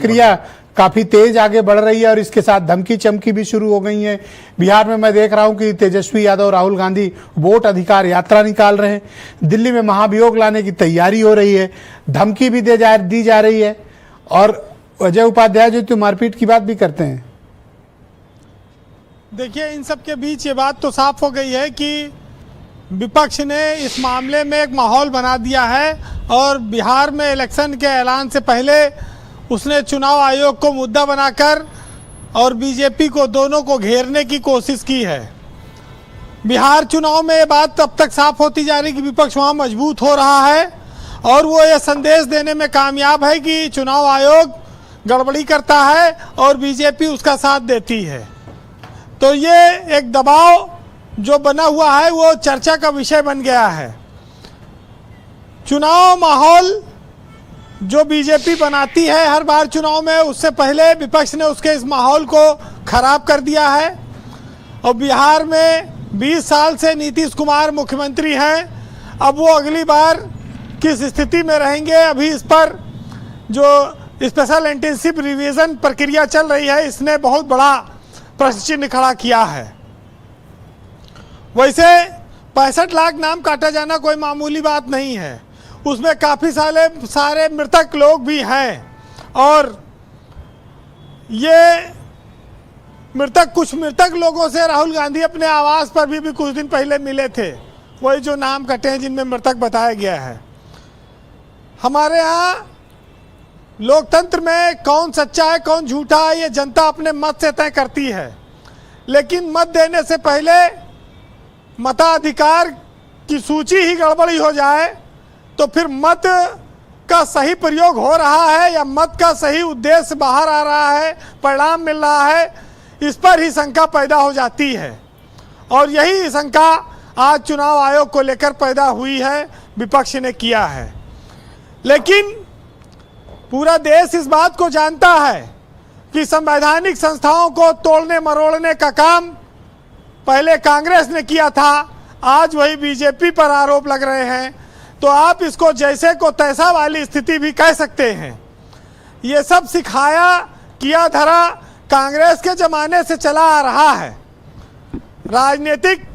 प्रक्रिया काफी तेज आगे बढ़ रही है और इसके साथ धमकी चमकी भी शुरू हो गई है। बिहार में मैं देख रहा हूं कि तेजस्वी यादव, राहुल गांधी वोट अधिकार यात्रा निकाल रहे हैं। दिल्ली में महाभियोग लाने की तैयारी हो रही है, धमकी भी दी जा रही है। और अजय उपाध्याय जो तो मारपीट की बात भी करते हैं। देखिए, इन सब के बीच ये बात तो साफ हो गई है कि विपक्ष ने इस मामले में एक माहौल बना दिया है और बिहार में इलेक्शन के ऐलान से पहले उसने चुनाव आयोग को मुद्दा बनाकर और बीजेपी को, दोनों को घेरने की कोशिश की है। बिहार चुनाव में ये बात तब तक साफ होती जा रही कि विपक्ष वहाँ मजबूत हो रहा है और वो ये संदेश देने में कामयाब है कि चुनाव आयोग गड़बड़ी करता है और बीजेपी उसका साथ देती है। तो ये एक दबाव जो बना हुआ है वो चर्चा का विषय बन गया है। चुनाव माहौल जो बीजेपी बनाती है हर बार चुनाव में, उससे पहले विपक्ष ने उसके इस माहौल को खराब कर दिया है। और बिहार में 20 साल से नीतीश कुमार मुख्यमंत्री हैं। अब वो अगली बार किस स्थिति में रहेंगे, अभी इस पर जो स्पेशल इंटेंसिव रिवीजन प्रक्रिया चल रही है, इसने बहुत बड़ा प्रश्न चिन्ह खड़ा किया है। वैसे 65 लाख नाम काटा जाना कोई मामूली बात नहीं है, उसमें काफ़ी सारे मृतक लोग भी हैं और ये कुछ मृतक लोगों से राहुल गांधी अपने आवास पर भी कुछ दिन पहले मिले थे। वही जो नाम कटे हैं जिनमें मृतक बताया गया है। हमारे यहाँ लोकतंत्र में कौन सच्चा है कौन झूठा है ये जनता अपने मत से तय करती है, लेकिन मत देने से पहले मताधिकार की सूची ही गड़बड़ी हो जाए तो फिर मत का सही प्रयोग हो रहा है या मत का सही उद्देश्य बाहर आ रहा है, परिणाम मिल रहा है, इस पर ही शंका पैदा हो जाती है। और यही शंका आज चुनाव आयोग को लेकर पैदा हुई है, विपक्ष ने किया है। लेकिन पूरा देश इस बात को जानता है कि संवैधानिक संस्थाओं को तोड़ने मरोड़ने का काम पहले कांग्रेस ने किया था, आज वही बीजेपी पर आरोप लग रहे हैं। तो आप इसको जैसे को तैसा वाली स्थिति भी कह सकते हैं। ये सब सिखाया किया धरा कांग्रेस के जमाने से चला आ रहा है। राजनीतिक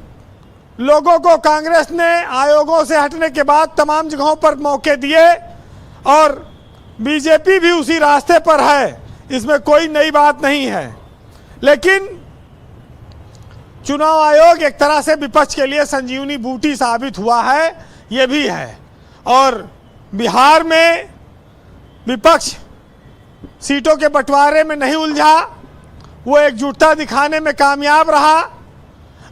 लोगों को कांग्रेस ने आयोगों से हटने के बाद तमाम जगहों पर मौके दिए और बीजेपी भी उसी रास्ते पर है, इसमें कोई नई बात नहीं है। लेकिन चुनाव आयोग एक तरह से विपक्ष के लिए संजीवनी बूटी साबित हुआ है, ये भी है। और बिहार में विपक्ष सीटों के बंटवारे में नहीं उलझा, वो एकजुटता दिखाने में कामयाब रहा।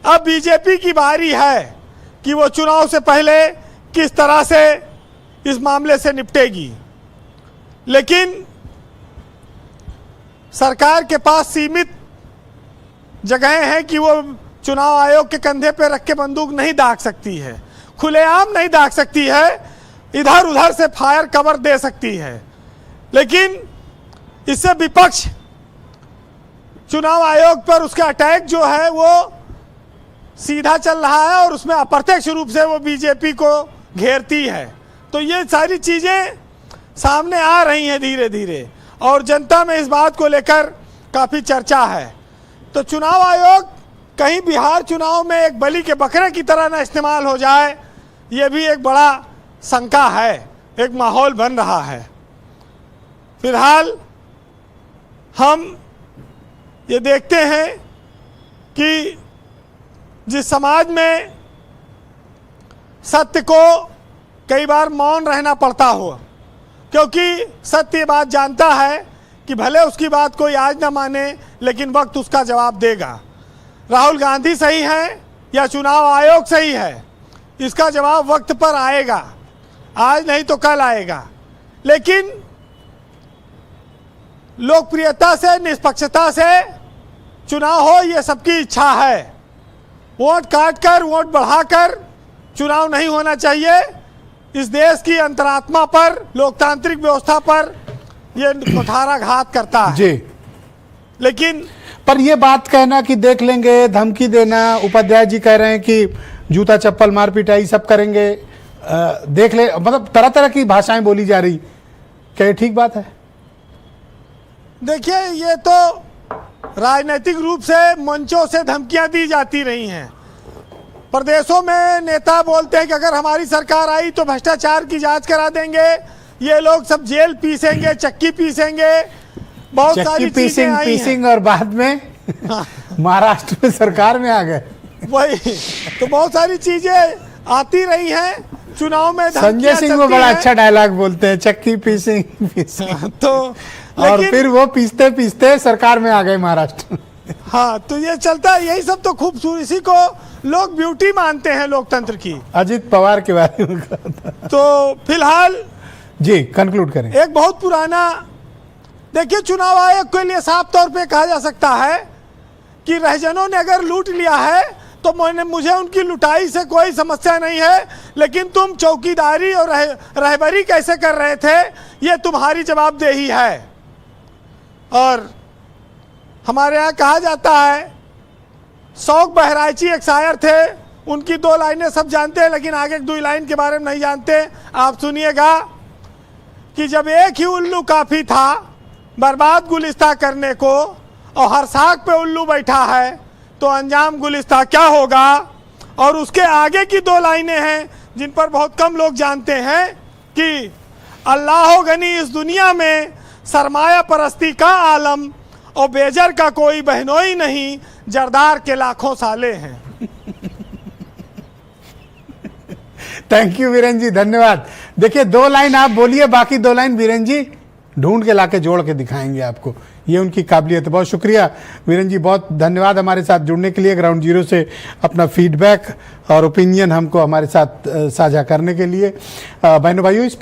अब बीजेपी की बारी है कि वो चुनाव से पहले किस तरह से इस मामले से निपटेगी। लेकिन सरकार के पास सीमित जगहें हैं कि वो चुनाव आयोग के कंधे पर रख के बंदूक नहीं दाग सकती है, खुलेआम नहीं दाग सकती है, इधर उधर से फायर कवर दे सकती है। लेकिन इससे विपक्ष चुनाव आयोग पर उसका अटैक जो है वो सीधा चल रहा है और उसमें अप्रत्यक्ष रूप से वो बीजेपी को घेरती है। तो ये सारी चीज़ें सामने आ रही हैं धीरे धीरे और जनता में इस बात को लेकर काफ़ी चर्चा है। तो चुनाव आयोग कहीं बिहार चुनाव में एक बलि के बकरे की तरह न इस्तेमाल हो जाए, ये भी एक बड़ा शंका है, एक माहौल बन रहा है। फिलहाल हम ये देखते हैं कि जिस समाज में सत्य को कई बार मौन रहना पड़ता हो, क्योंकि सत्य बात जानता है कि भले उसकी बात कोई आज ना माने लेकिन वक्त उसका जवाब देगा। राहुल गांधी सही है या चुनाव आयोग सही है, इसका जवाब वक्त पर आएगा, आज नहीं तो कल आएगा। लेकिन लोकप्रियता से, निष्पक्षता से चुनाव हो, ये सबकी इच्छा है। वोट काटकर, वोट बढ़ाकर चुनाव नहीं होना चाहिए। इस देश की अंतरात्मा पर, लोकतांत्रिक व्यवस्था पर ये कुठाराघात करता है। जी। लेकिन पर ये बात कहना कि देख लेंगे, धमकी देना, उपाध्याय जी कह रहे हैं कि जूता चप्पल मार पिटाई सब करेंगे, देख ले, मतलब तरह तरह की भाषाएं बोली जा रही, क्या ये ठीक बात है? देखिए, ये तो राजनीतिक रूप से मंचों से धमकियां दी जाती रही हैं। प्रदेशों में नेता बोलते हैं कि अगर हमारी सरकार आई तो भ्रष्टाचार की जांच करा देंगे, ये लोग सब जेल पीसेंगे, चक्की पीसेंगे, बहुत सारी चीजें आई हैं। पीसिंग और बाद में महाराष्ट्र में सरकार में आ गए। वही तो बहुत सारी चीजें आती रही हैं चुनाव में। संजय सिंह वो बड़ा अच्छा डायलॉग बोलते हैं, चक्की पीसिंग तो और फिर वो पीसते पीसते सरकार में आ गए महाराष्ट्र। हाँ, तो ये चलता है। यही सब तो खूबसूरती, इसी को लोग ब्यूटी मानते हैं लोकतंत्र की। अजित पवार के बारे में कहा था। तो फिलहाल जी कंक्लूड करें। एक बहुत पुराना, देखिए, चुनाव आयोग के लिए साफ तौर पे कहा जा सकता है कि रहजनों ने अगर लूट लिया है तो मुझे उनकी लुटाई से कोई समस्या नहीं है, लेकिन तुम चौकीदारी और रहबरी कैसे कर रहे थे, ये तुम्हारी जवाबदेही है। और हमारे यहाँ कहा जाता है, शौक बहराइची एक शायर थे, उनकी 2 लाइनें सब जानते हैं, लेकिन आगे 2 लाइन के बारे में नहीं जानते। आप सुनिएगा कि जब एक ही उल्लू काफी था बर्बाद गुलिस्ता करने को, और हर साग पे उल्लू बैठा है तो अंजाम गुलिस्ता क्या होगा। और उसके आगे की 2 लाइनें हैं जिन पर बहुत कम लोग जानते हैं कि अल्लाह गनी इस दुनिया में सरमाया परस्ती का आलम, और बेजर का कोई बहनोई नहीं, जरदार के लाखों साले हैं। थैंक यू वीरेन जी, धन्यवाद। देखिए 2 लाइन आप बोलिए, बाकी 2 लाइन वीरेन जी ढूंढ के लाके जोड़ के दिखाएंगे आपको, ये उनकी काबिलियत है। बहुत शुक्रिया वीरेन जी, बहुत धन्यवाद हमारे साथ जुड़ने के लिए, ग्राउंड जीरो से अपना फीडबैक और ओपिनियन हमको हमारे साथ साझा करने के लिए। बहनों भाइयों, इस